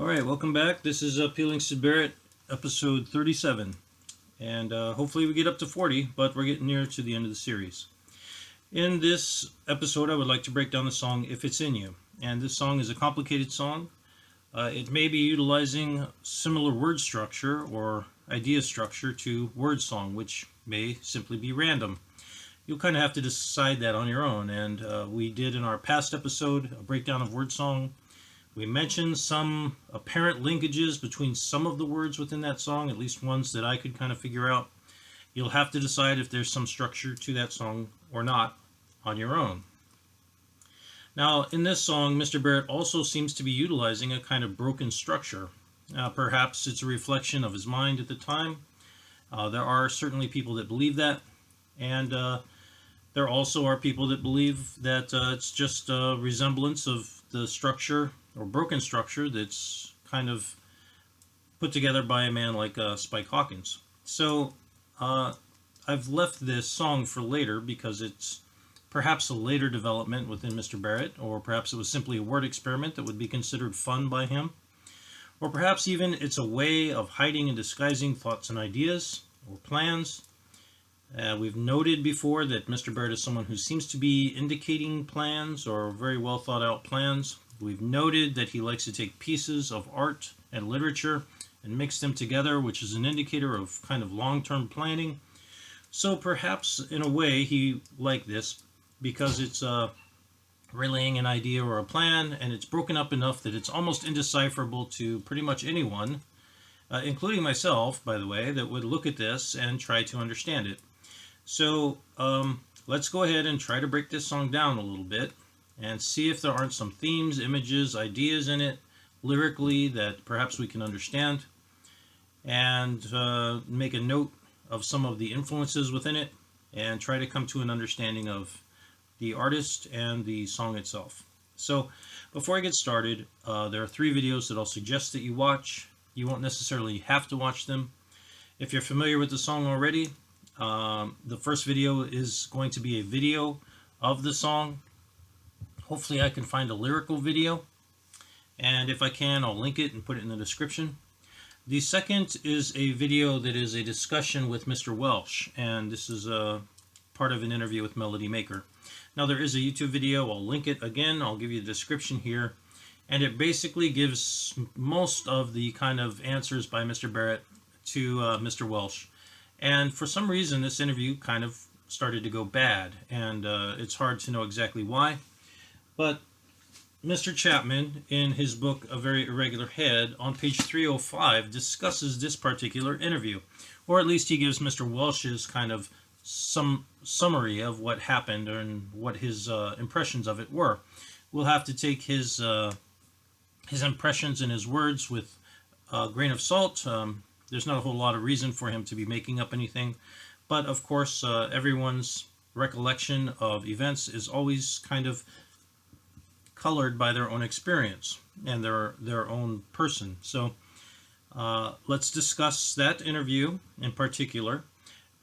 Alright, welcome back. This is Peeling Syd Barrett, episode 37. And hopefully we get up to 40, but we're getting near to the end of the series. In this episode, I would like to break down the song If It's In You. And this song is a complicated song. It may be utilizing similar word structure or idea structure to word song, which may simply be random. You'll kind of have to decide that on your own. And we did in our past episode a breakdown of word song. We mentioned some apparent linkages between some of the words within that song, at least ones that I could kind of figure out. You'll have to decide if there's some structure to that song or not on your own. Now, in this song, Mr. Barrett also seems to be utilizing a kind of broken structure. Perhaps it's a reflection of his mind at the time. There are certainly people that believe that, and there also are people that believe that it's just a resemblance of the structure or broken structure that's kind of put together by a man like Spike Hawkins. So I've left this song for later because it's perhaps a later development within Mr. Barrett, or perhaps it was simply a word experiment that would be considered fun by him, or perhaps even it's a way of hiding and disguising thoughts and ideas or plans. We've noted before that Mr. Barrett is someone who seems to be indicating plans or very well thought out plans. We've noted that he likes to take pieces of art and literature and mix them together, which is an indicator of kind of long-term planning. So perhaps in a way he liked this because it's relaying an idea or a plan, and it's broken up enough that it's almost indecipherable to pretty much anyone, including myself, by the way, that would look at this and try to understand it. So let's go ahead and try to break this song down a little bit and see if there aren't some themes, images, ideas in it, lyrically, that perhaps we can understand, and make a note of some of the influences within it, and try to come to an understanding of the artist and the song itself. So before I get started, there are 3 videos that I'll suggest that you watch. You won't necessarily have to watch them. If you're familiar with the song already, the first video is going to be a video of the song. Hopefully I can find a lyrical video, and if I can, I'll link it and put it in the description. The second is a video that is a discussion with Mr. Welsh, and this is a part of an interview with Melody Maker. Now there is a YouTube video, I'll link it again, I'll give you the description here, and it basically gives most of the kind of answers by Mr. Barrett to Mr. Welsh. And for some reason this interview kind of started to go bad, and it's hard to know exactly why. But Mr. Chapman, in his book A Very Irregular Head, on page 305, discusses this particular interview. Or at least he gives Mr. Welsh's kind of some summary of what happened and what his impressions of it were. We'll have to take his impressions and his words with a grain of salt. There's not a whole lot of reason for him to be making up anything. But of course, everyone's recollection of events is always kind of colored by their own experience and their own person. So let's discuss that interview in particular.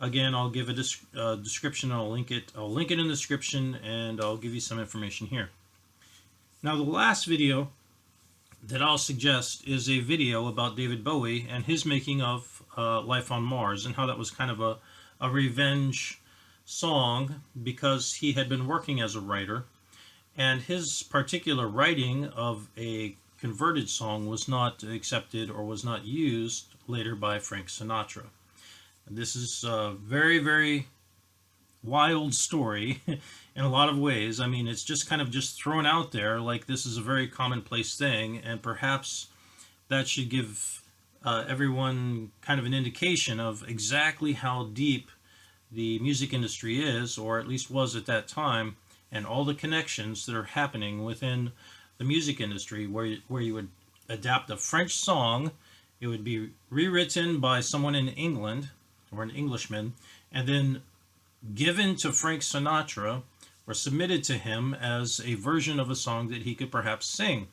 Again, I'll give a description. I'll link it in the description, and I'll give you some information here. Now, the last video that I'll suggest is a video about David Bowie and his making of Life on Mars, and how that was kind of a revenge song because he had been working as a writer, and his particular writing of a converted song was not accepted or was not used later by Frank Sinatra. This is a very, very wild story in a lot of ways. I mean, it's just kind of just thrown out there like this is a very commonplace thing, and perhaps that should give everyone kind of an indication of exactly how deep the music industry is, or at least was at that time, and all the connections that are happening within the music industry, where you would adapt a French song, it would be rewritten by someone in England, or an Englishman, and then given to Frank Sinatra, or submitted to him as a version of a song that he could perhaps sing.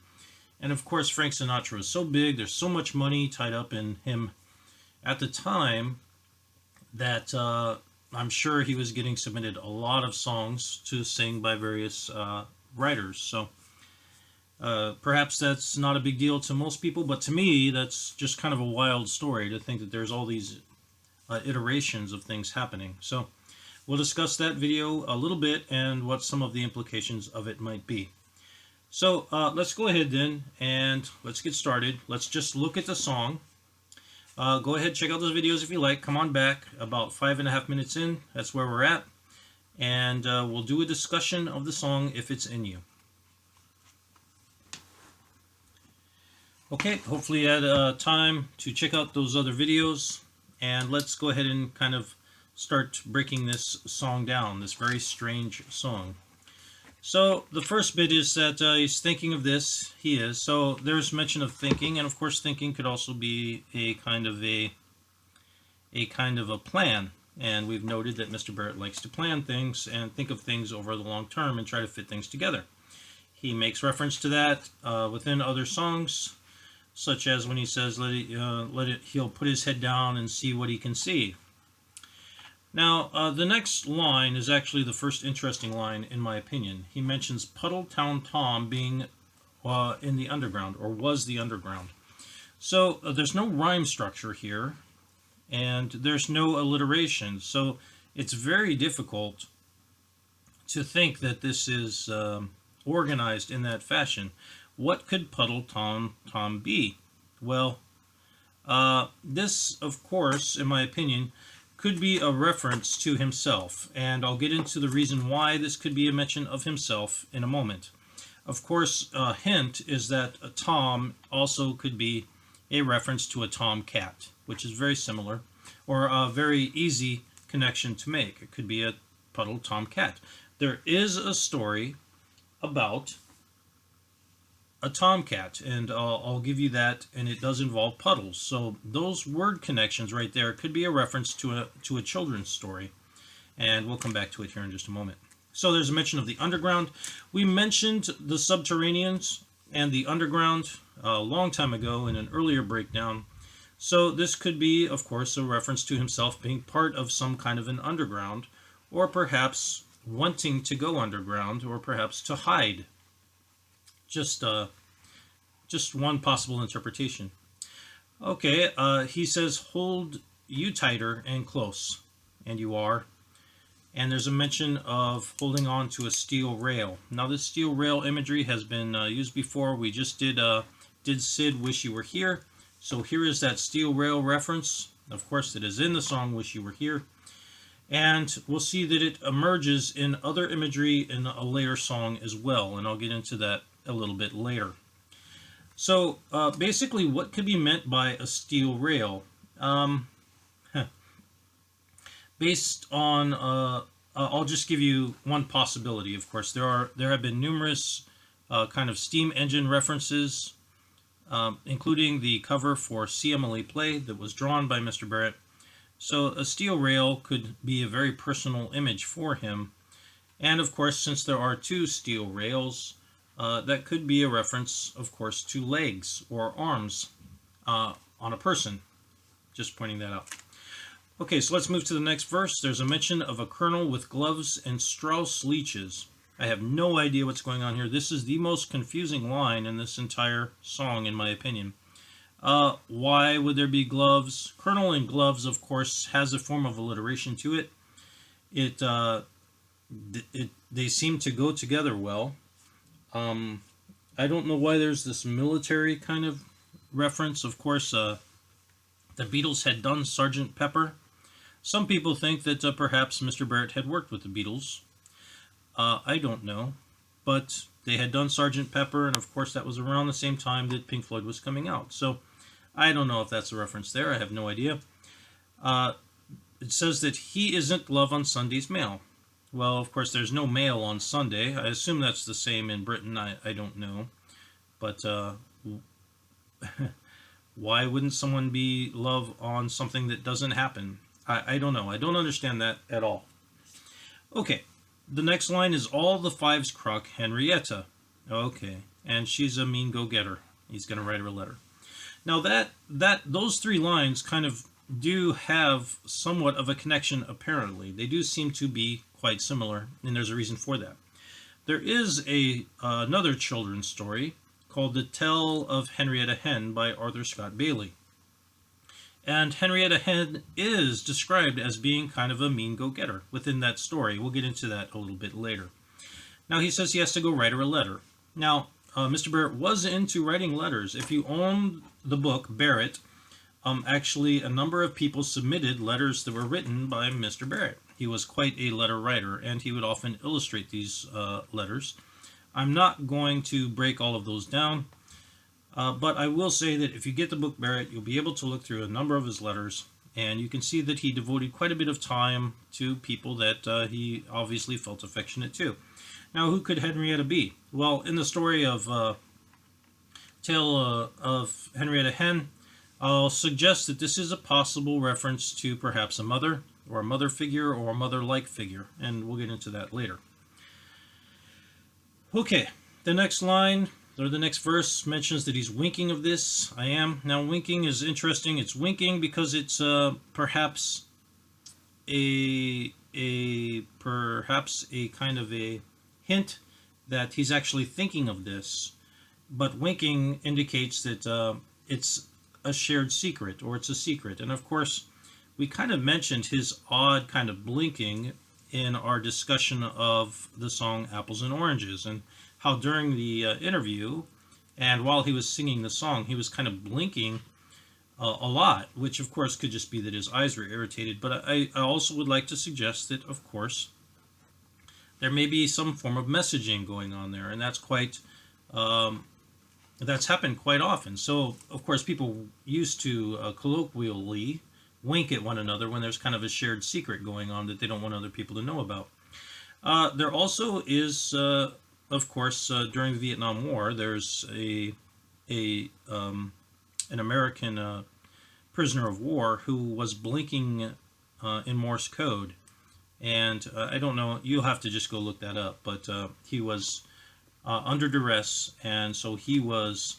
And of course, Frank Sinatra is so big, there's so much money tied up in him at the time that I'm sure he was getting submitted a lot of songs to sing by various writers. So Perhaps that's not a big deal to most people, but to me, that's just kind of a wild story to think that there's all these iterations of things happening. So we'll discuss that video a little bit and what some of the implications of it might be. So let's go ahead then and let's get started. Let's just look at the song. Go ahead, check out those videos if you like. Come on back about 5.5 minutes in. That's where we're at. And we'll do a discussion of the song if it's in you. Okay, hopefully you had time to check out those other videos. And let's go ahead and kind of start breaking this song down, this very strange song. So the first bit is that he's thinking of this. He is. So there's mention of thinking, and of course thinking could also be a kind of a plan. And we've noted that Mr. Barrett likes to plan things and think of things over the long term and try to fit things together. He makes reference to that within other songs, such as when he says, he'll put his head down and see what he can see. Now, the next line is actually the first interesting line, in my opinion. He mentions Puddletown Tom being in the underground, or was the underground. So there's no rhyme structure here, and there's no alliteration. So it's very difficult to think that this is organized in that fashion. What could Puddletown Tom be? Well, this, of course, in my opinion, could be a reference to himself, and I'll get into the reason why this could be a mention of himself in a moment. Of course, a hint is that a Tom also could be a reference to a tomcat, which is very similar, or a very easy connection to make. It could be a puddle tomcat. There is a story about a tomcat, and I'll give you that, and it does involve puddles. So those word connections right there could be a reference to a children's story, and we'll come back to it here in just a moment. So there's a mention of the underground. We mentioned the subterraneans and the underground a long time ago in an earlier breakdown. So this could be, of course, a reference to himself being part of some kind of an underground, or perhaps wanting to go underground, or perhaps to hide. Just one possible interpretation. Okay, he says, hold you tighter and close, and you are. And there's a mention of holding on to a steel rail. Now, this steel rail imagery has been used before. We just did Syd Wish You Were Here. So here is that steel rail reference. Of course, it is in the song Wish You Were Here. And we'll see that it emerges in other imagery in a later song as well, and I'll get into that a little bit later. So basically, what could be meant by a steel rail? Based on, I'll just give you one possibility. Of course, there have been numerous kind of steam engine references, including the cover for See Emily Play that was drawn by Mr. Barrett. So a steel rail could be a very personal image for him. And of course, since there are two steel rails, that could be a reference, of course, to legs or arms on a person. Just pointing that out. Okay, so let's move to the next verse. There's a mention of a colonel with gloves and Strauss leeches. I have no idea what's going on here. This is the most confusing line in this entire song, in my opinion. Why would there be gloves? Colonel and gloves, of course, has a form of alliteration to it. They seem to go together well. I don't know why there's this military kind of reference. Of course, the Beatles had done Sgt. Pepper. Some people think that perhaps Mr. Barrett had worked with the Beatles. I don't know. But they had done Sgt. Pepper, and of course that was around the same time that Pink Floyd was coming out. So I don't know if that's a reference there. I have no idea. It says that he isn't love on Sunday's mail. Well, of course, there's no mail on Sunday. I assume that's the same in Britain. I don't know. But why wouldn't someone be love on something that doesn't happen? I don't know. I don't understand that at all. Okay. The next line is all the fives crock Henrietta. Okay. And she's a mean go-getter. He's going to write her a letter. Now those three lines kind of do have somewhat of a connection, apparently. They do seem to be quite similar, and there's a reason for that. There is another children's story called The Tale of Henrietta Hen by Arthur Scott Bailey. And Henrietta Hen is described as being kind of a mean go-getter within that story. We'll get into that a little bit later. Now he says he has to go write her a letter. Now, Mr. Barrett was into writing letters. If you own the book, Barrett, actually a number of people submitted letters that were written by Mr. Barrett. He was quite a letter writer, and he would often illustrate these letters. I'm not going to break all of those down. But I will say that if you get the book Barrett, you'll be able to look through a number of his letters, and you can see that he devoted quite a bit of time to people that he obviously felt affectionate to. Now, who could Henrietta be? Well, in the story of Tale of Henrietta Hen, I'll suggest that this is a possible reference to perhaps a mother, or a mother figure, or a mother-like figure, and we'll get into that later. Okay, the next line, or the next verse, mentions that he's winking of this. I am. Now, winking is interesting. It's winking because it's perhaps a kind of a hint that he's actually thinking of this. But winking indicates that it's a shared secret, or it's a secret. And of course, we kind of mentioned his odd kind of blinking in our discussion of the song Apples and Oranges, and how during the interview, and while he was singing the song, he was kind of blinking a lot, which of course could just be that his eyes were irritated. But I also would like to suggest that, of course, there may be some form of messaging going on there, and that's quite that's happened quite often. So, of course, people used to colloquially wink at one another when there's kind of a shared secret going on that they don't want other people to know about. There also is, of course, during the Vietnam War, there's an American prisoner of war who was blinking in Morse code. And I don't know, you'll have to just go look that up, but he was under duress, and so he was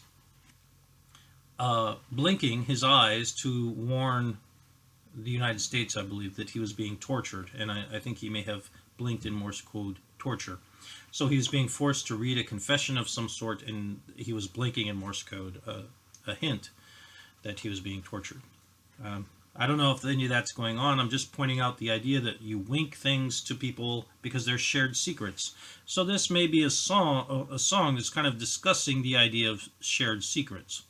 blinking his eyes to warn the United States, I believe, that he was being tortured, and I think he may have blinked in Morse code torture. So he was being forced to read a confession of some sort, and he was blinking in Morse code, a hint that he was being tortured. I don't know if any of that's going on. I'm just pointing out the idea that you wink things to people because they're shared secrets. So this may be a song that's kind of discussing the idea of shared secrets.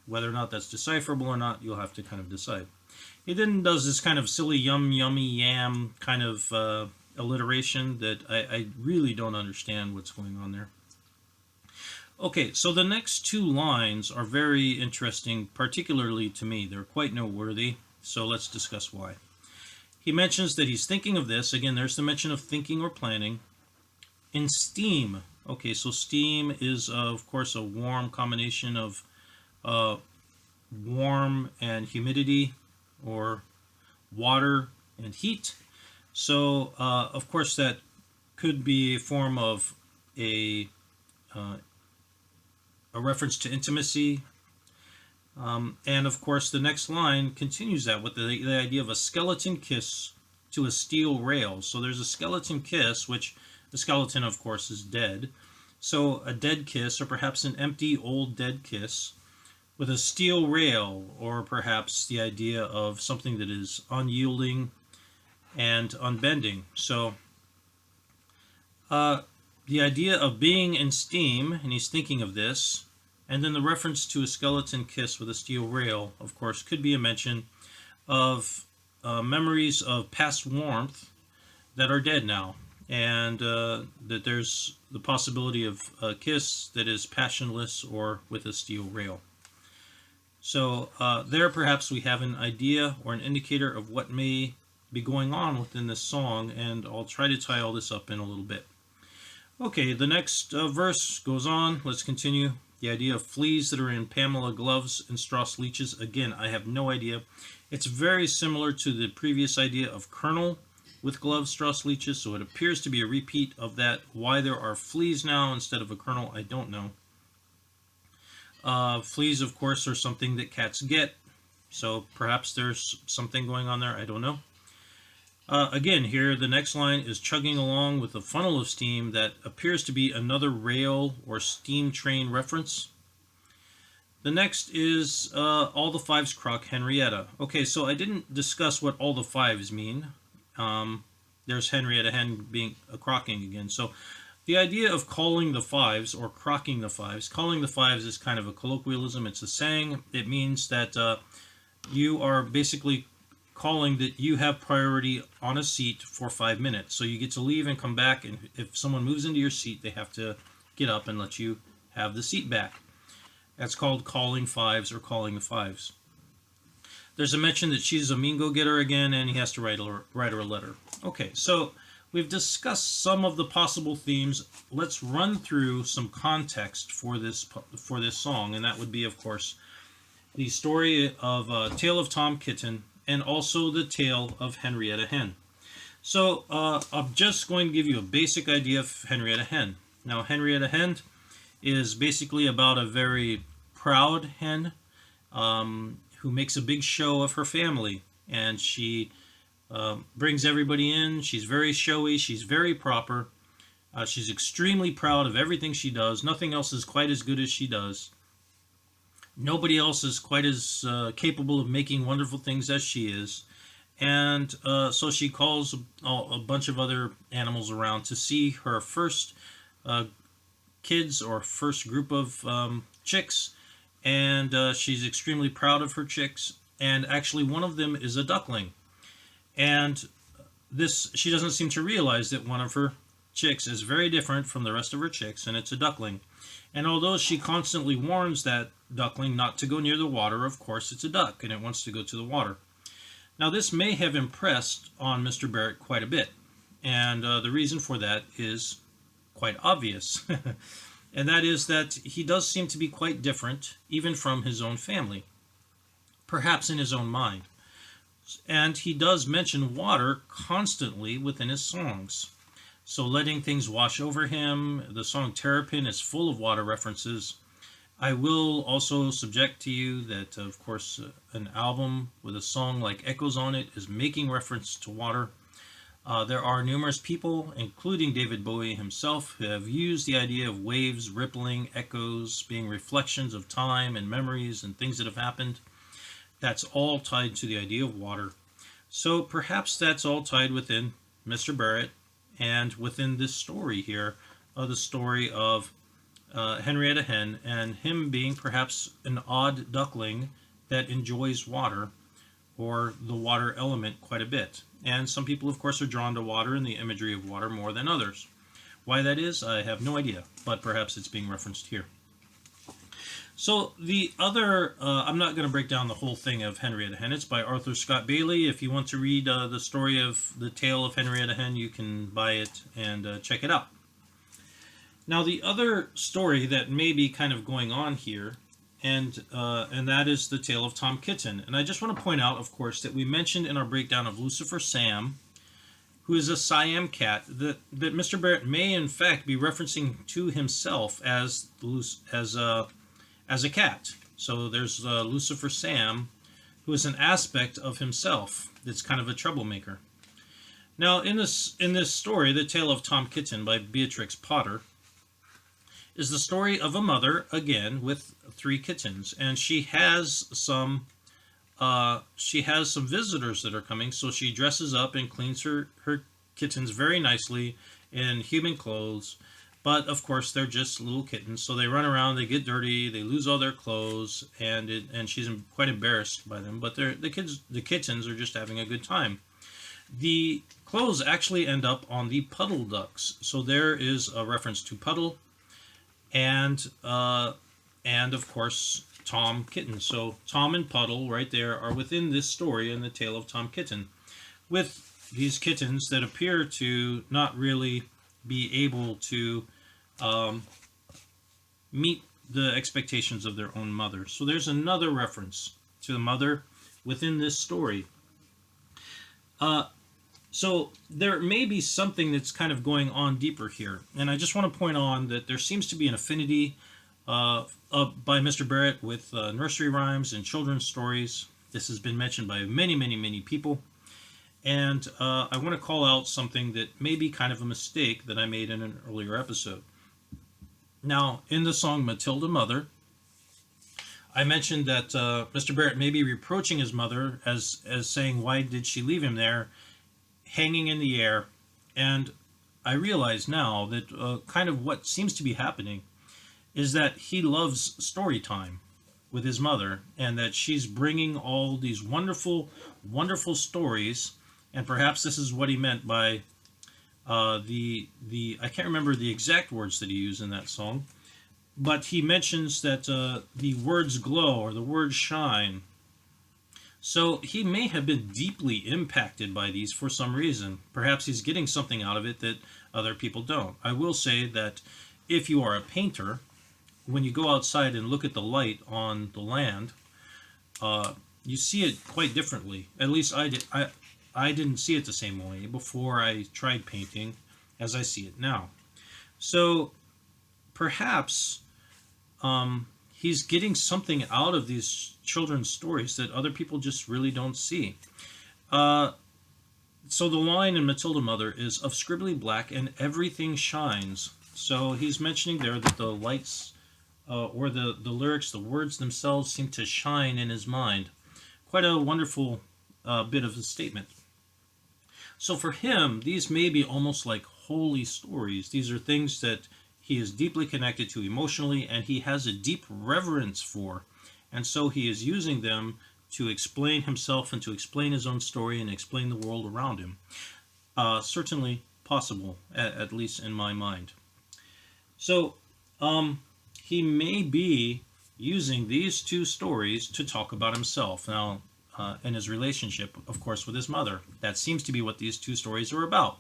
Whether or not that's decipherable or not, you'll have to kind of decide. He then does this kind of silly yum, yummy, yam kind of alliteration that I really don't understand what's going on there. Okay, so the next two lines are very interesting, particularly to me. They're quite noteworthy, so let's discuss why. He mentions that he's thinking of this. Again, there's the mention of thinking or planning. In steam. Okay, so steam is, of course, a warm combination of warm and humidity, or water and heat. So, of course, that could be a form of a reference to intimacy. And, of course, the next line continues that with the idea of a skeleton kiss to a steel rail. So there's a skeleton kiss, which the skeleton, of course, is dead. So a dead kiss, or perhaps an empty, old, dead kiss, with a steel rail, or perhaps the idea of something that is unyielding and unbending. So the idea of being in steam, and he's thinking of this, and then the reference to a skeleton kiss with a steel rail, of course, could be a mention of memories of past warmth that are dead now, and that there's the possibility of a kiss that is passionless or with a steel rail. So there perhaps we have an idea or an indicator of what may be going on within this song, and I'll try to tie all this up in a little bit. Okay, the next verse goes on. Let's continue. The idea of fleas that are in Pamela gloves and Strauss leeches. Again, I have no idea. It's very similar to the previous idea of Colonel with gloves, Strauss leeches, so it appears to be a repeat of that. Why there are fleas now instead of a Colonel, I don't know. Fleas, of course, are something that cats get, so perhaps there's something going on there, I don't know. Again, here the next line is chugging along with a funnel of steam that appears to be another rail or steam train reference. The next is all the fives crock Henrietta. Okay, so I didn't discuss what all the fives mean. There's Henrietta Hen being crocking again. So the idea of calling the fives or crocking the fives, calling the fives is kind of a colloquialism. It's a saying. It means that you are basically calling that you have priority on a seat for 5 minutes. So you get to leave and come back, and if someone moves into your seat, they have to get up and let you have the seat back. That's called calling fives or calling the fives. There's a mention that she's a mean go-getter again, and he has to write her a letter. Okay, so we've discussed some of the possible themes. Let's run through some context for this song, and that would be, of course, the story of Tale of Tom Kitten and also the tale of Henrietta Hen. So I'm just going to give you a basic idea of Henrietta Hen. Now, Henrietta Hen is basically about a very proud hen who makes a big show of her family, and she brings everybody in. She's very showy, she's very proper, she's extremely proud of everything she does. Nothing else is quite as good as she does. Nobody else is quite as capable of making wonderful things as she is. And so she calls a bunch of other animals around to see her first kids or first group of chicks, and she's extremely proud of her chicks, and actually one of them is a duckling, and she doesn't seem to realize that one of her chicks is very different from the rest of her chicks, and it's a duckling. And although she constantly warns that duckling not to go near the water, of course it's a duck and it wants to go to the water. Now this may have impressed on Mr. Barrett quite a bit, and the reason for that is quite obvious. And that is that he does seem to be quite different, even from his own family, perhaps in his own mind. And he does mention water constantly within his songs. So letting things wash over him, the song Terrapin is full of water references. I will also subject to you that, of course, an album with a song like Echoes on it is making reference to water. There are numerous people, including David Bowie himself, who have used the idea of waves, rippling, echoes, being reflections of time and memories and things that have happened. That's all tied to the idea of water. So perhaps that's all tied within Mr. Barrett and within this story here, the story of Henrietta Hen and him being perhaps an odd duckling that enjoys water or the water element quite a bit. And some people, of course, are drawn to water and the imagery of water more than others. Why that is, I have no idea, but perhaps it's being referenced here. So the other, I'm not going to break down the whole thing of Henrietta Hen. It's by Arthur Scott Bailey. If you want to read the story of the tale of Henrietta Hen, you can buy it and check it out. Now the other story that may be kind of going on here, and that is the tale of Tom Kitten. And I just want to point out, of course, that we mentioned in our breakdown of Lucifer Sam, who is a Siam cat, that Mr. Barrett may in fact be referencing to himself as a cat. So there's Lucifer Sam, who is an aspect of himself that's kind of a troublemaker. Now in this story, the tale of Tom Kitten by Beatrix Potter, is the story of a mother, again, with 3 kittens, and she has some visitors that are coming, so she dresses up and cleans her kittens very nicely in human clothes, but of course they're just little kittens, so they run around, they get dirty, they lose all their clothes, and she's quite embarrassed by them, but the kittens are just having a good time. The clothes actually end up on the puddle ducks, so there is a reference to puddle, and of course Tom Kitten. So Tom and Puddle right there are within this story in the tale of Tom Kitten, with these kittens that appear to not really be able to meet the expectations of their own mother. So there's another reference to the mother within this story. So there may be something that's kind of going on deeper here. And I just want to point on that there seems to be an affinity by Mr. Barrett with nursery rhymes and children's stories. This has been mentioned by many, many, many people. And I want to call out something that may be kind of a mistake that I made in an earlier episode. Now, in the song Matilda Mother, I mentioned that Mr. Barrett may be reproaching his mother as saying, why did she leave him there hanging in the air? And I realize now that kind of what seems to be happening is that he loves story time with his mother, and that she's bringing all these wonderful, wonderful stories. And perhaps this is what he meant by the I can't remember the exact words that he used in that song, but he mentions that the words glow or the words shine. So he may have been deeply impacted by these for some reason. Perhaps he's getting something out of it that other people don't. I will say that if you are a painter, when you go outside and look at the light on the land, you see it quite differently. At least I did. I didn't see it the same way before I tried painting as I see it now. So perhaps he's getting something out of these children's stories that other people just really don't see. So the line in Matilda Mother is, of scribbly black and everything shines. So he's mentioning there that the lights or the lyrics, the words themselves seem to shine in his mind. Quite a wonderful bit of a statement. So for him, these may be almost like holy stories. These are things that he is deeply connected to emotionally, and he has a deep reverence for. And so he is using them to explain himself and to explain his own story and explain the world around him. Certainly possible, at least in my mind. So he may be using these two stories to talk about himself. Now, in his relationship, of course, with his mother. That seems to be what these two stories are about.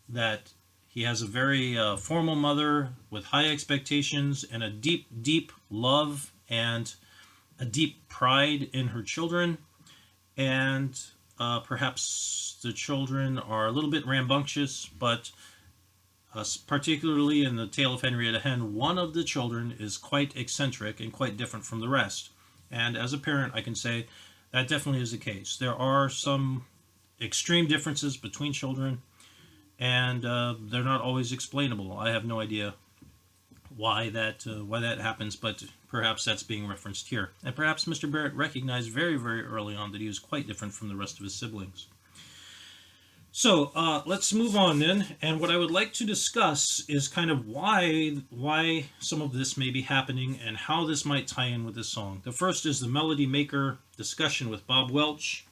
That he has a very formal mother with high expectations and a deep, deep love and a deep pride in her children. And perhaps the children are a little bit rambunctious, but particularly in the tale of Henrietta Hen, one of the children is quite eccentric and quite different from the rest. And as a parent, I can say that definitely is the case. There are some extreme differences between children, and they're not always explainable. I have no idea why that happens, but perhaps that's being referenced here. And perhaps Mr. Barrett recognized very, very early on that he was quite different from the rest of his siblings. So let's move on then, and what I would like to discuss is kind of why some of this may be happening and how this might tie in with this song. The first is the Melody Maker discussion with Bob Welch,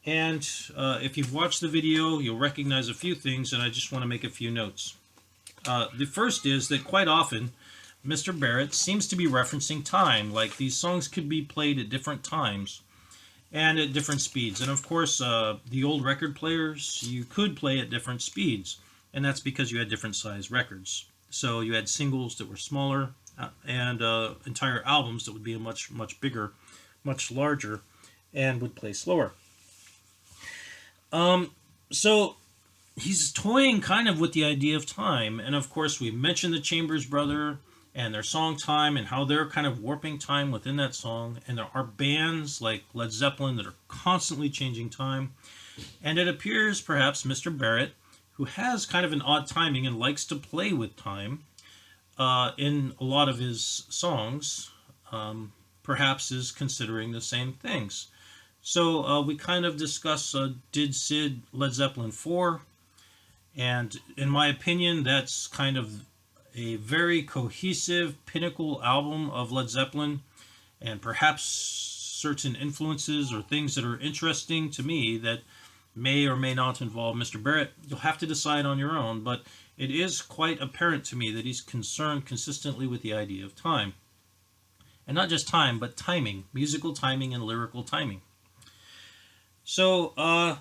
and if you've watched the video, you'll recognize a few things, and I just want to make a few notes. The first is that quite often, Mr. Barrett seems to be referencing time, like these songs could be played at different times and at different speeds. And of course, the old record players, you could play at different speeds, and that's because you had different size records. So you had singles that were smaller and entire albums that would be much, much bigger, much larger, and would play slower. So he's toying kind of with the idea of time. And of course, we mentioned the Chambers Brother and their song Time and how they're kind of warping time within that song. And there are bands like Led Zeppelin that are constantly changing time. And it appears perhaps Mr. Barrett, who has kind of an odd timing and likes to play with time in a lot of his songs, perhaps is considering the same things. So we kind of discuss, did Syd Led Zeppelin 4? And in my opinion, that's kind of a very cohesive pinnacle album of Led Zeppelin, and perhaps certain influences or things that are interesting to me that may or may not involve Mr. Barrett. You'll have to decide on your own, but it is quite apparent to me that he's concerned consistently with the idea of time. And not just time, but timing, musical timing and lyrical timing. So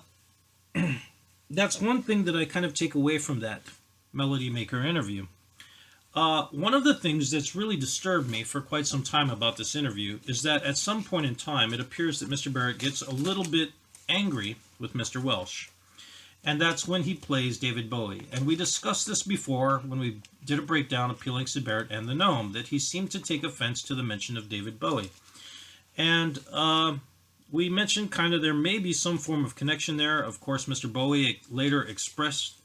that's one thing that I kind of take away from that Melody Maker interview. One of the things that's really disturbed me for quite some time about this interview is that at some point in time, it appears that Mr. Barrett gets a little bit angry with Mr. Welsh. And that's when he plays David Bowie. And we discussed this before when we did a breakdown of Peeling Syd Barrett and the Gnome, that he seemed to take offense to the mention of David Bowie. And we mentioned kind of there may be some form of connection there. Of course, Mr. Bowie later expressed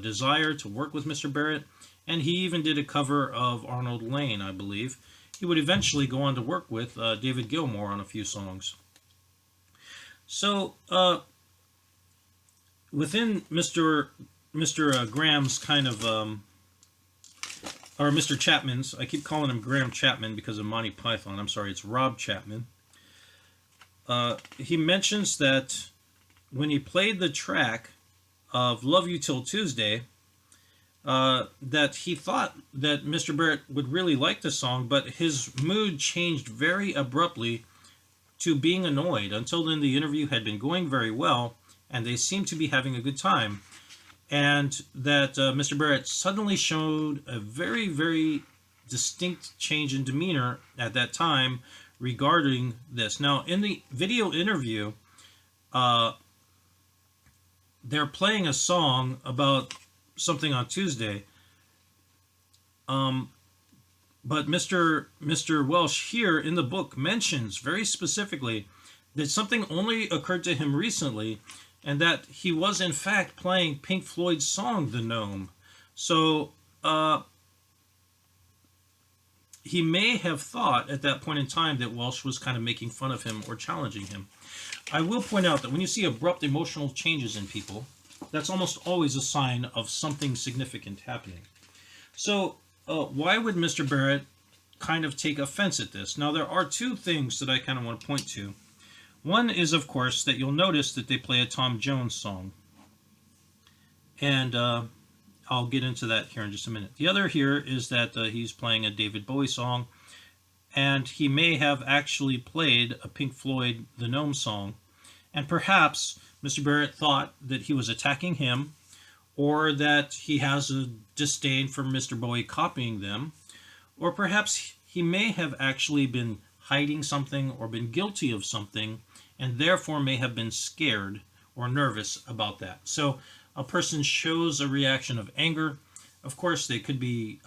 desire to work with Mr. Barrett, and he even did a cover of Arnold Layne, I believe. He would eventually go on to work with David Gilmour on a few songs. So, within Mr. Graham's kind of, or Mr. Chapman's, I keep calling him Graham Chapman because of Monty Python. I'm sorry, it's Rob Chapman. He mentions that when he played the track of Love You Till Tuesday, that he thought that Mr. Barrett would really like the song, but his mood changed very abruptly to being annoyed. Until then, the interview had been going very well, and they seemed to be having a good time. And that Mr. Barrett suddenly showed a very, very distinct change in demeanor at that time regarding this. Now, in the video interview, they're playing a song about something on Tuesday. But Mr. Welsh here in the book mentions very specifically that something only occurred to him recently, and that he was in fact playing Pink Floyd's song, The Gnome. So he may have thought at that point in time that Welsh was kind of making fun of him or challenging him. I will point out that when you see abrupt emotional changes in people, that's almost always a sign of something significant happening. So why would Mr. Barrett kind of take offense at this? Now, there are two things that I kind of want to point to. One is, of course, that you'll notice that they play a Tom Jones song. And I'll get into that here in just a minute. The other here is that he's playing a David Bowie song, and he may have actually played a Pink Floyd The Gnome song. And perhaps Mr. Barrett thought that he was attacking him, or that he has a disdain for Mr. Bowie copying them, or perhaps he may have actually been hiding something or been guilty of something, and therefore may have been scared or nervous about that. So a person shows a reaction of anger. Of course, they could be,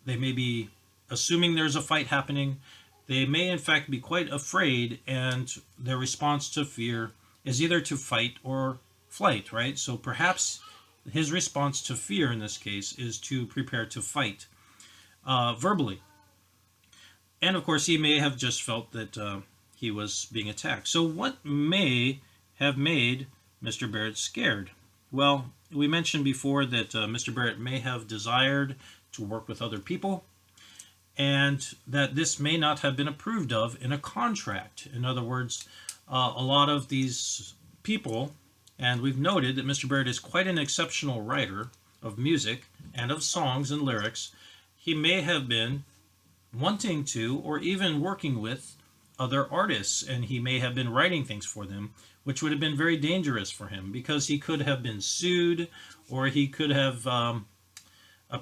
they may be assuming there's a fight happening. They may in fact be quite afraid, and their response to fear is either to fight or flight, right? So perhaps his response to fear in this case is to prepare to fight verbally. And of course, he may have just felt that he was being attacked. So what may have made Mr. Barrett scared? Well, we mentioned before that Mr. Barrett may have desired to work with other people, and that this may not have been approved of in a contract. In other words, a lot of these people, and we've noted that Mr. Barrett is quite an exceptional writer of music and of songs and lyrics, he may have been wanting to, or even working with, other artists, and he may have been writing things for them, which would have been very dangerous for him, because he could have been sued, or he could have,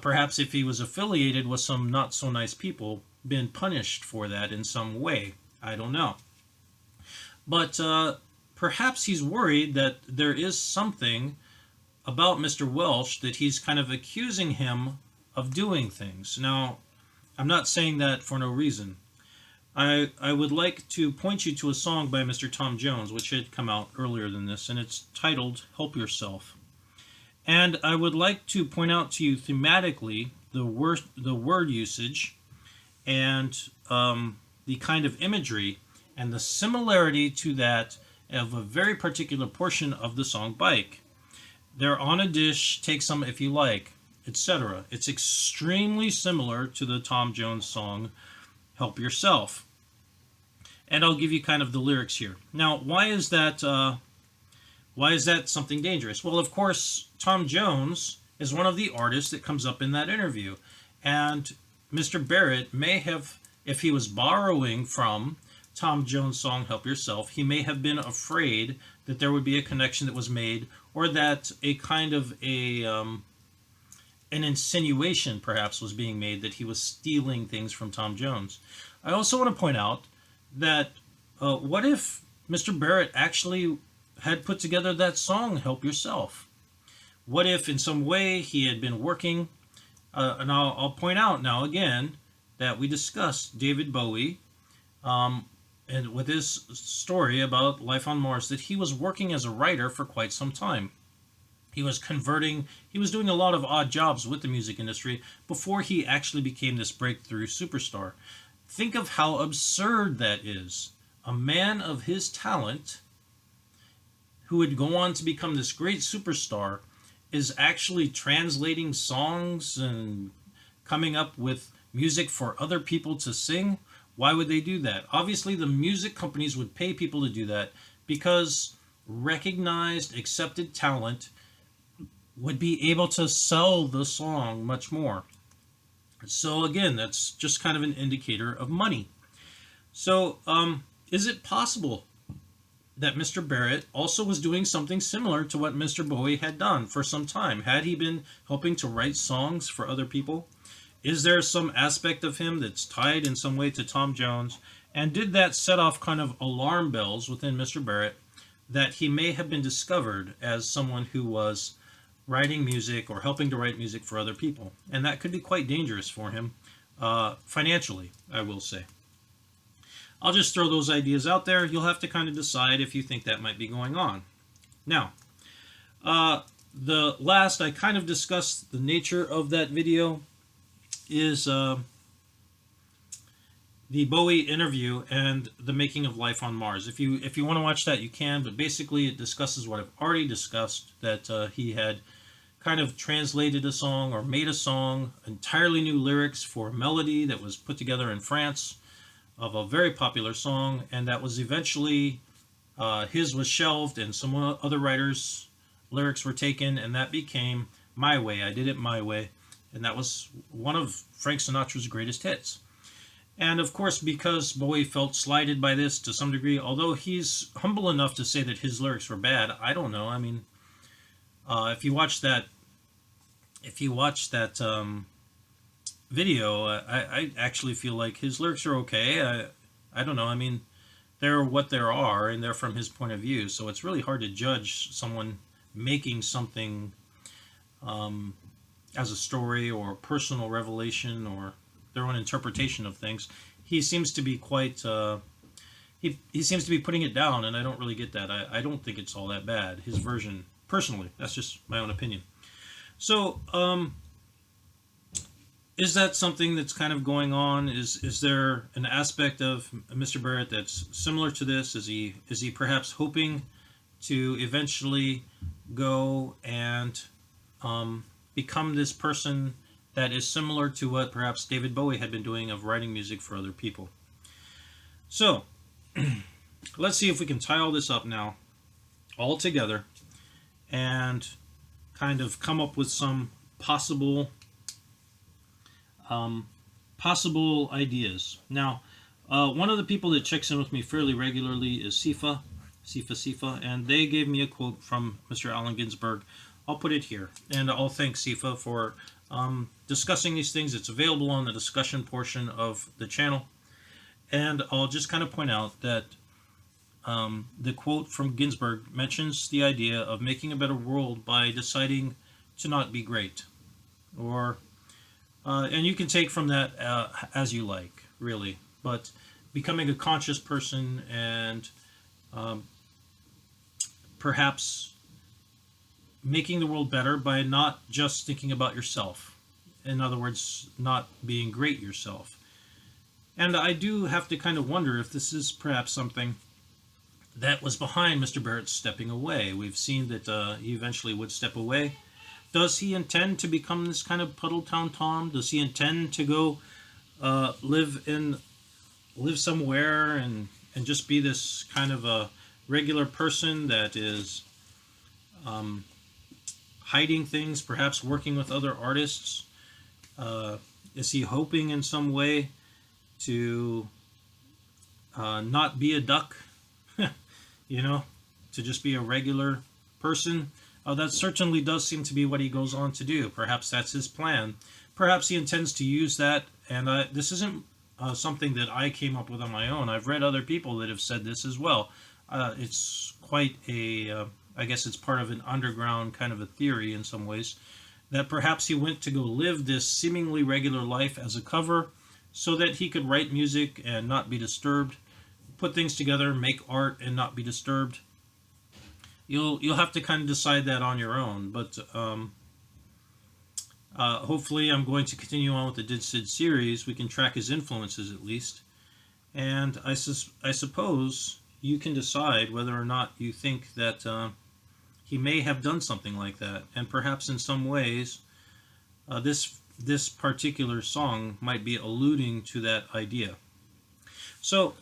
perhaps if he was affiliated with some not so nice people, been punished for that in some way. I don't know. But perhaps he's worried that there is something about Mr. Welsh that he's kind of accusing him of doing things. Now, I'm not saying that for no reason. I would like to point you to a song by Mr. Tom Jones, which had come out earlier than this, and it's titled Help Yourself. And I would like to point out to you thematically the word usage and the kind of imagery and the similarity to that of a very particular portion of the song Bike. They're on a dish, take some if you like, etc. It's extremely similar to the Tom Jones song Help Yourself. And I'll give you kind of the lyrics here. Now, why is that something dangerous? Well, of course, Tom Jones is one of the artists that comes up in that interview. And Mr. Barrett may have, if he was borrowing from Tom Jones' song Help Yourself, he may have been afraid that there would be a connection that was made, or that a kind of an insinuation perhaps was being made that he was stealing things from Tom Jones. I also want to point out that what if Mr. Barrett actually had put together that song Help Yourself? What if in some way he had been working, and I'll point out now again that we discussed David Bowie and with his story about life on Mars, that he was working as a writer for quite some time. He was converting, he was doing a lot of odd jobs with the music industry before he actually became this breakthrough superstar. Think of how absurd that is. A man of his talent, who would go on to become this great superstar, is actually translating songs and coming up with music for other people to sing. Why would they do that? Obviously, the music companies would pay people to do that because recognized, accepted talent would be able to sell the song much more. So, again, that's just kind of an indicator of money. So, is it possible that Mr. Barrett also was doing something similar to what Mr. Bowie had done for some time? Had he been helping to write songs for other people? Is there some aspect of him that's tied in some way to Tom Jones? And did that set off kind of alarm bells within Mr. Barrett that he may have been discovered as someone who was writing music or helping to write music for other people? And that could be quite dangerous for him, financially, I will say. I'll just throw those ideas out there. You'll have to kind of decide if you think that might be going on. Now, the last I kind of discussed the nature of that video is the Bowie interview and the making of life on Mars. If you want to watch that, you can, but basically it discusses what I've already discussed, that he had kind of translated a song or made a song, entirely new lyrics for a melody that was put together in France of a very popular song, and that was eventually, his was shelved and some other writers' lyrics were taken, and that became My Way. I Did It My Way, and that was one of Frank Sinatra's greatest hits. And of course, because Bowie felt slighted by this to some degree, although he's humble enough to say that his lyrics were bad, I don't know. I mean, if you watch that video, I actually feel like his lyrics are okay. I don't know. I mean, they're what they are, and they're from his point of view. So it's really hard to judge someone making something as a story or personal revelation or their own interpretation of things. He seems to be quite. He seems to be putting it down, and I don't really get that. I don't think it's all that bad. His version, personally, that's just my own opinion. So, is that something that's kind of going on? Is there an aspect of Mr. Barrett that's similar to this? Is he perhaps hoping to eventually go and become this person that is similar to what perhaps David Bowie had been doing, of writing music for other people? So, let's see if we can tie all this up now, all together, and kind of come up with some possible ideas. Now, one of the people that checks in with me fairly regularly is Sifa, and they gave me a quote from Mr. Allen Ginsberg. I'll put it here, and I'll thank Sifa for discussing these things. It's available on the discussion portion of the channel, and I'll just kind of point out that the quote from Ginsberg mentions the idea of making a better world by deciding to not be great, or and you can take from that as you like, really, but becoming a conscious person and perhaps making the world better by not just thinking about yourself. In other words, not being great yourself. And I do have to kind of wonder if this is perhaps something that was behind Mr. Barrett stepping away. We've seen that he eventually would step away. Does he intend to become this kind of Puddletown Tom? Does he intend to go live somewhere and just be this kind of a regular person that is hiding things, perhaps working with other artists? Is he hoping in some way to not be a duck, to just be a regular person? That certainly does seem to be what he goes on to do. Perhaps that's his plan. Perhaps he intends to use that, and this isn't something that I came up with on my own. I've read other people that have said this as well. It's quite I guess it's part of an underground kind of a theory in some ways, that perhaps he went to go live this seemingly regular life as a cover so that he could write music and not be disturbed put things together, make art, and not be disturbed. You'll have to kind of decide that on your own. But hopefully, I'm going to continue on with the Did Syd series. We can track his influences at least, and I suppose you can decide whether or not you think that he may have done something like that, and perhaps in some ways, this particular song might be alluding to that idea. So,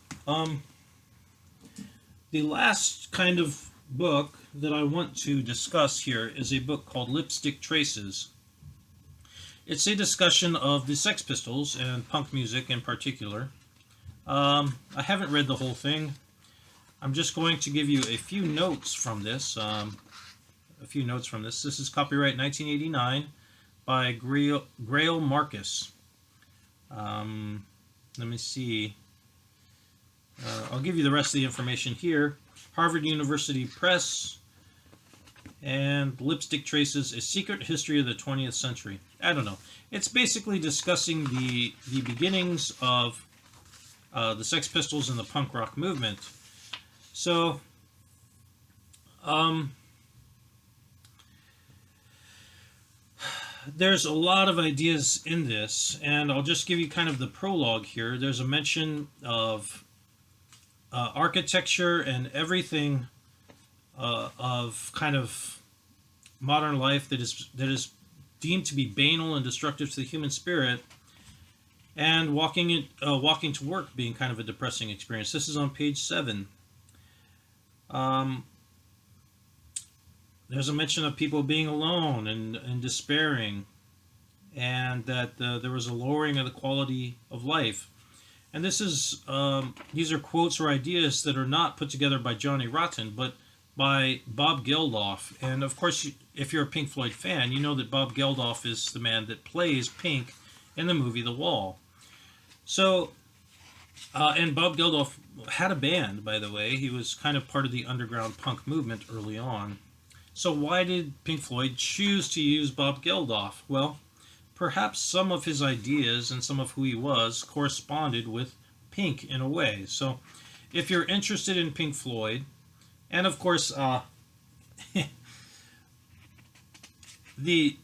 the last kind of book that I want to discuss here is a book called Lipstick Traces. It's a discussion of the Sex Pistols and punk music in particular. I haven't read the whole thing. I'm just going to give you a few notes from this. This is copyright 1989 by Greil Marcus. Let me see. I'll give you the rest of the information here. Harvard University Press, and Lipstick Traces, A Secret History of the 20th Century. I don't know. It's basically discussing the beginnings of the Sex Pistols and the punk rock movement. So, there's a lot of ideas in this, and I'll just give you kind of the prologue here. There's a mention of architecture and everything of kind of modern life that is deemed to be banal and destructive to the human spirit, and walking to work being kind of a depressing experience. This is on page 7. There's a mention of people being alone and despairing, and that there was a lowering of the quality of life. And this is these are quotes or ideas that are not put together by Johnny Rotten, but by Bob Geldof. And of course, if you're a Pink Floyd fan, you know that Bob Geldof is the man that plays Pink in the movie The Wall. So, and Bob Geldof had a band, by the way. He was kind of part of the underground punk movement early on. So why did Pink Floyd choose to use Bob Geldof? Well, perhaps some of his ideas and some of who he was corresponded with Pink in a way. So if you're interested in Pink Floyd, and of course the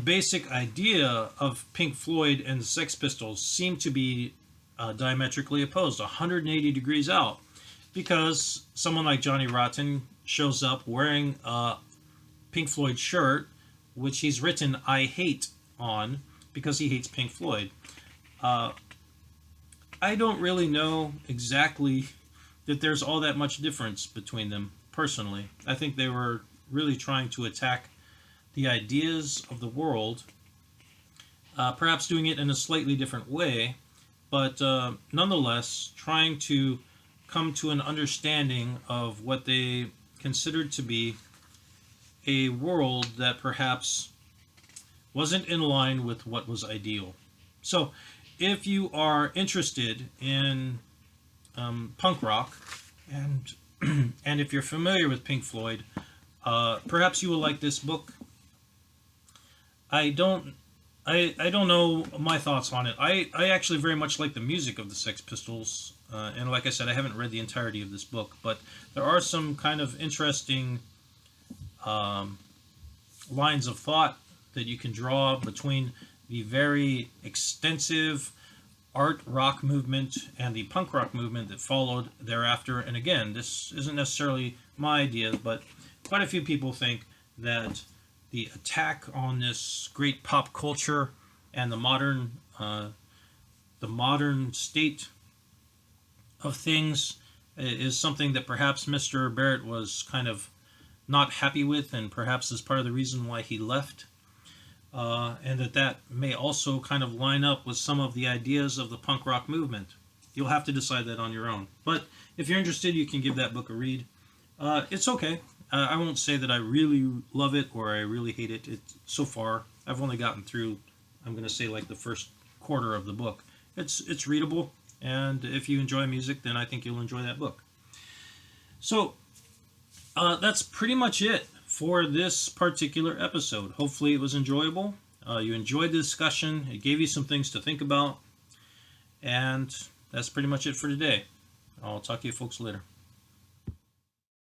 basic idea of Pink Floyd and the Sex Pistols seem to be diametrically opposed, 180 degrees out, because someone like Johnny Rotten shows up wearing a Pink Floyd shirt, which he's written "I hate" on, because he hates Pink Floyd. I don't really know exactly that there's all that much difference between them, personally. I think they were really trying to attack the ideas of the world, perhaps doing it in a slightly different way, but nonetheless trying to come to an understanding of what they considered to be a world that perhaps wasn't in line with what was ideal. So, if you are interested in punk rock, and and if you're familiar with Pink Floyd, perhaps you will like this book. I don't know my thoughts on it. I actually very much like the music of the Sex Pistols, and like I said, I haven't read the entirety of this book, but there are some kind of interesting lines of thought that you can draw between the very extensive art rock movement and the punk rock movement that followed thereafter. And again, this isn't necessarily my idea, but quite a few people think that the attack on this great pop culture and the modern state of things is something that perhaps Mr. Barrett was kind of not happy with, and perhaps is part of the reason why he left. And that may also kind of line up with some of the ideas of the punk rock movement. You'll have to decide that on your own. But if you're interested, you can give that book a read. It's okay. I won't say that I really love it or I really hate it. So far, I've only gotten through, I'm going to say, like the first quarter of the book. It's readable, and if you enjoy music, then I think you'll enjoy that book. So, that's pretty much it for this particular episode. Hopefully it was enjoyable. You enjoyed the discussion. It gave you some things to think about. And that's pretty much it for today. I'll talk to you folks later.